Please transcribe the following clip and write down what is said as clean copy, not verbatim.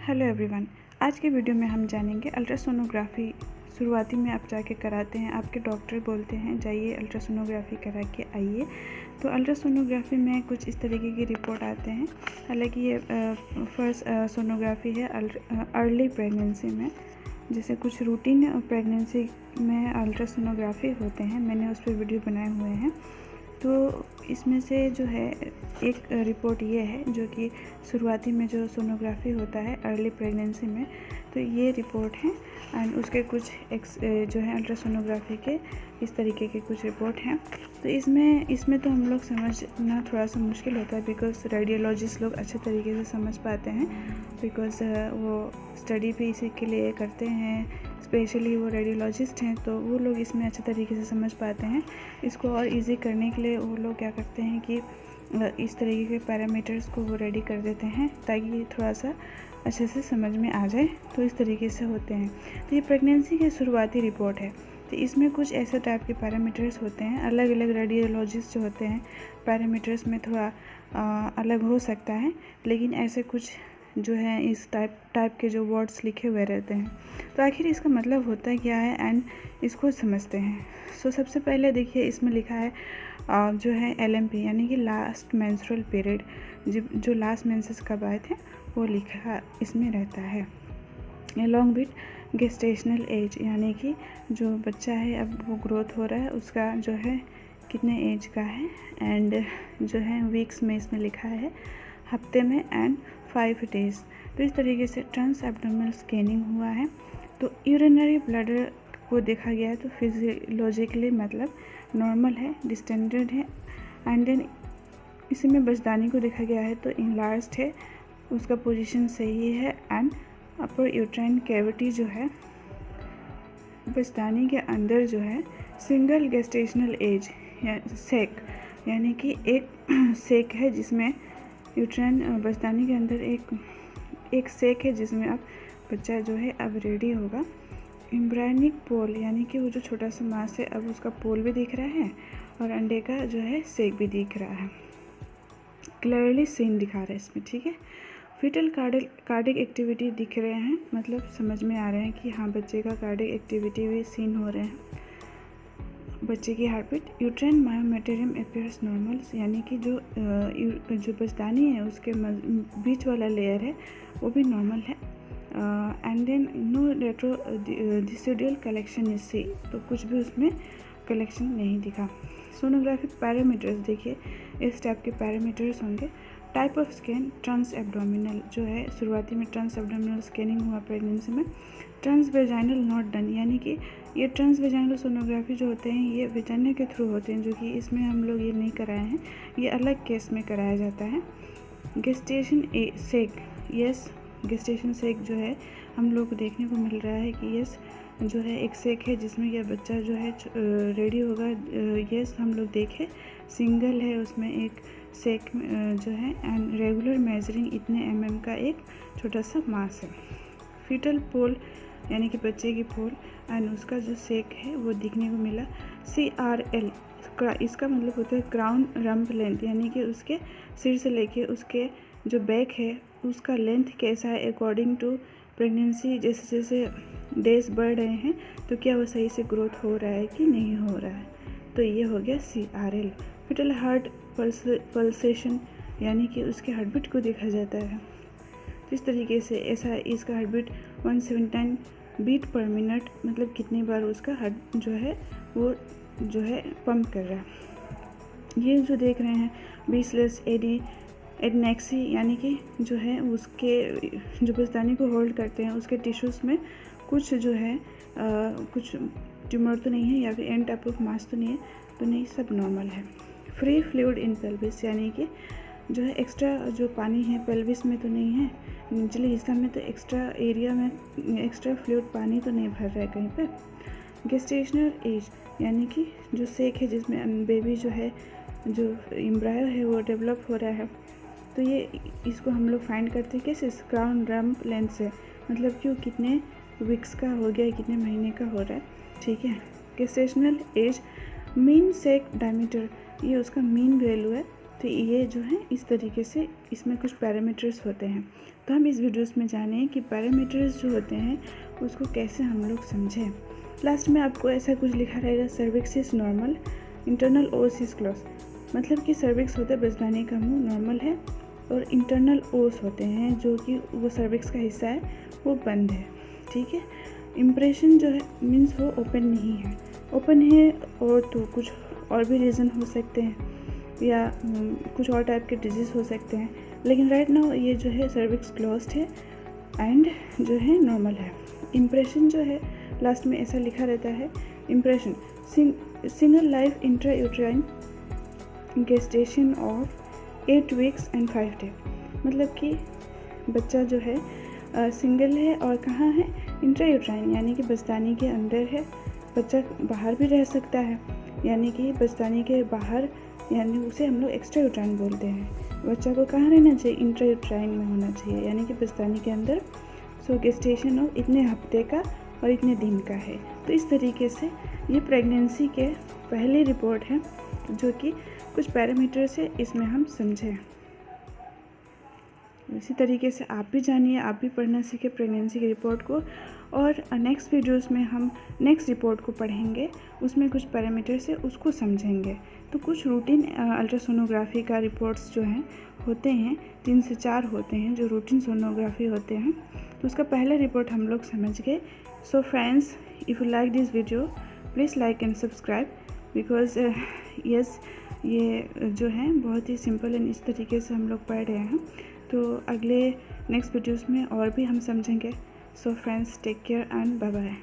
Hello everyone. आज के video में हम जानेंगे अल्ट्रासोनोग्राफी शुरुआती में आप जाके कराते हैं, आपके डॉक्टर बोलते हैं जाइए अल्ट्रासोनोग्राफी करा के आइए। तो अल्ट्रासोनोग्राफी में कुछ इस तरीके की रिपोर्ट आते हैं। हालांकि ये फर्स्ट सोनोग्राफी है अर्ली प्रेगनेंसी में। जैसे कुछ रूटीन प्रेगनेंसी में अल्ट्रासोनोग्राफी होते हैं, मैंने उस पर वीडियो बनाए हुए हैं। तो इसमें से जो है एक रिपोर्ट ये है जो कि शुरुआती में जो सोनोग्राफी होता है अर्ली प्रेगनेंसी में, तो ये रिपोर्ट है। एंड उसके कुछ जो है अल्ट्रासोनोग्राफी के इस तरीके के कुछ रिपोर्ट हैं। तो इसमें तो हम लोग समझना थोड़ा सा मुश्किल होता है, बिकॉज रेडियोलॉजिस्ट लोग अच्छे तरीके से समझ पाते हैं, बिकॉज वो स्टडी भी इसी के लिए करते हैं। स्पेशली वो रेडियोलॉजिस्ट हैं, तो वो लोग इसमें अच्छे तरीके से समझ पाते हैं। इसको और इजी करने के लिए वो लोग क्या करते हैं कि इस तरीके के पैरामीटर्स को वो रेडी कर देते हैं ताकि थोड़ा सा अच्छे से समझ में आ जाए। तो इस तरीके से होते हैं। तो ये प्रेगनेंसी की शुरुआती रिपोर्ट है। तो इसमें कुछ ऐसे टाइप के पैरामीटर्स होते हैं। अलग अलग रेडियोलॉजिस्ट जो होते हैं पैरामीटर्स में थोड़ा अलग हो सकता है, लेकिन ऐसे कुछ जो है इस टाइप के जो वर्ड्स लिखे हुए रहते हैं। तो आखिर इसका मतलब होता है क्या है एंड इसको समझते हैं। सो सबसे पहले देखिए इसमें लिखा है जो है LMP यानी कि लास्ट मेंस्ट्रुअल पीरियड, जो लास्ट मेंसेस कब आए थे वो लिखा इसमें रहता है। अलॉन्ग विथ गेस्टेशनल एज यानी कि जो बच्चा है अब वो ग्रोथ हो रहा है उसका जो है कितने एज का है। एंड जो है वीक्स में इसमें लिखा है, हफ्ते में एंड 5 डेज। तो इस तरीके से ट्रांस एब्डोमिनल स्कैनिंग हुआ है। तो यूरिनरी ब्लडर को देखा गया है, तो फिजियोलॉजिकली मतलब नॉर्मल है, डिस्टेंडेड है। एंड देन इसमें बचदानी को देखा गया है तो इनलार्ज्ड है, उसका पोजीशन सही है। एंड अपर यूट्राइन कैविटी जो है बचदानी के अंदर जो है सिंगल गेस्टेशनल एज या सेक यानी कि एक सेक है जिसमें यूट्राइन बचदानी के अंदर एक सेक है जिसमें अब बच्चा जो है अब रेडी होगा। एम्ब्रायनिक पोल यानी कि वो जो छोटा सा मांस है अब उसका पोल भी दिख रहा है और अंडे का जो है सेक भी दिख रहा है। क्लियरली सीन दिखा रहा है इसमें, ठीक है। फीटल कार्डिक एक्टिविटी दिख रहे हैं, मतलब समझ में आ रहे हैं कि हाँ बच्चे का कार्डिक एक्टिविटी भी सीन हो रहे हैं। बच्चे की heart beat. Uterine myometrium appears normal यानी कि जो बचदानी है उसके बीच वाला लेयर है वो भी नॉर्मल है। And then no retrodecidual collection is see, तो कुछ भी उसमें कलेक्शन नहीं दिखा। सोनोग्राफी पैरामीटर्स देखिए इस टाइप के पैरामीटर्स होंगे। Type of scan trans abdominal जो है शुरुआती में ट्रांस एब्डोमिनल स्कैनिंग हुआ प्रेगनेंसी में। ट्रांस वेजाइनल नॉट डन यानी कि ये ट्रांस वेजाइनल सोनोग्राफी जो होते हैं ये वेजाइना के थ्रू होते हैं, जो कि इसमें हम लोग ये नहीं कराए हैं, ये अलग केस में कराया जाता है। गेस्टेशन सेक, यस गेस्टेशन सेक जो है हम लोग को देखने को मिल रहा है कि यस जो है एक सेक है जिसमें यह बच्चा जो है रेडी होगा। यस हम लोग देखें सिंगल है उसमें एक सेक जो है। एंड रेगुलर मेजरिंग इतने mm का एक छोटा सा मास है। फीटल पोल यानी कि बच्चे की पोल एंड उसका जो सेक है वो दिखने को मिला। CRL इसका मतलब होता है क्राउन रम्प लेंथ यानी कि उसके सिर से लेके उसके जो बैक है उसका लेंथ कैसा है अकॉर्डिंग टू प्रेगनेंसी। जैसे जैसे डेज बढ़ रहे हैं तो क्या वो सही से ग्रोथ हो रहा है कि नहीं हो रहा है। तो ये हो गया CRL। फीटल हार्ट पल्सेशन यानी कि उसके हार्ट बीट को देखा जाता है। तो इस तरीके से ऐसा इसका heart beat 117 beat per minute, मतलब कितनी बार उसका हार्ट जो है वो जो है पंप कर रहा है। ये जो देख रहे हैं बीसलेस एडनेक्सी यानी कि जो है उसके जो बचदानी को होल्ड करते हैं उसके टिश्यूज़ में कुछ जो है कुछ ट्यूमर तो नहीं है या फिर एंड टाइप ऑफ मास तो नहीं है, तो नहीं सब नॉर्मल है। फ्री फ्लूइड इन पेल्विस यानी कि जो है एक्स्ट्रा जो पानी है पेल्विस में तो नहीं है, निचले हिस्सा में तो एक्स्ट्रा एरिया में एक्स्ट्रा फ्लूइड पानी तो नहीं भर रहा है कहीं पर। गेस्टेशनल एज यानी कि जो सेक है जिसमें बेबी जो है जो एम्ब्रायो है वो डेवलप हो रहा है। तो ये इसको हम लोग फाइंड करते हैं कैसे, क्राउन रम्प लेंथ से, मतलब क्यों कितने वीक्स का हो गया कितने महीने का हो रहा है, ठीक है। गेस्टेशनल एज मीन सेक डायमीटर ये उसका मीन वैल्यू है। तो ये जो है इस तरीके से इसमें कुछ पैरामीटर्स होते हैं। तो हम इस वीडियोस में जानें कि पैरामीटर्स जो होते हैं उसको कैसे हम लोग समझें। लास्ट में आपको ऐसा कुछ लिखा रहेगा, सर्विक्स इज नॉर्मल, इंटरनल ओस इज क्लोज। मतलब कि सर्विक्स होता है बजदानी का मुंह, नॉर्मल है, और इंटरनल ओस होते हैं जो कि वो सर्विक्स का हिस्सा है वो बंद है। ठीक है। इम्प्रेशन जो है मीन्स वो ओपन नहीं है, ओपन है और तो कुछ और भी रीज़न हो सकते हैं या कुछ और टाइप के डिजीज़ हो सकते हैं, लेकिन राइट नाउ ये जो है सर्विक्स क्लोज्ड है एंड जो है नॉर्मल है। इम्प्रेशन जो है लास्ट में ऐसा लिखा रहता है, impression single life intrauterine gestation of 8 weeks and 5 day. मतलब कि बच्चा जो है सिंगल है और कहाँ है, इंट्रायूट्राइन यानी कि बस्तानी के अंदर है। बच्चा बाहर भी रह सकता है, यानी कि बस्तानी के बाहर, यानी उसे हम लोग एक्स्ट्रा यूट्राइन बोलते हैं। बच्चा को कहाँ रहना चाहिए, इंट्रायूट्राइन में होना चाहिए, यानी कि बस्तानी के अंदर। सो गेस्टेशन ऑफ इतने हफ्ते का और इतने दिन का है। तो इस तरीके से ये प्रेगनेंसी के पहली रिपोर्ट है जो कि कुछ पैरामीटर से इसमें हम समझें। इसी तरीके से आप भी जानिए, आप भी पढ़ना सीखें प्रेगनेंसी की रिपोर्ट को। और नेक्स्ट वीडियोस में हम नेक्स्ट रिपोर्ट को पढ़ेंगे, उसमें कुछ पैरामीटर से उसको समझेंगे। तो कुछ रूटीन अल्ट्रासोनोग्राफी का रिपोर्ट्स जो हैं होते हैं, 3 से 4 होते हैं जो रूटीन सोनोग्राफी होते हैं। तो उसका पहला रिपोर्ट हम लोग समझ गए। So friends, if you like this video please like and subscribe, because yes ये जो है बहुत ही सिंपल एंड इस तरीके से हम लोग पढ़ रहे हैं। तो अगले नेक्स्ट वीडियोस में और भी हम समझेंगे। So friends, take care and bye bye.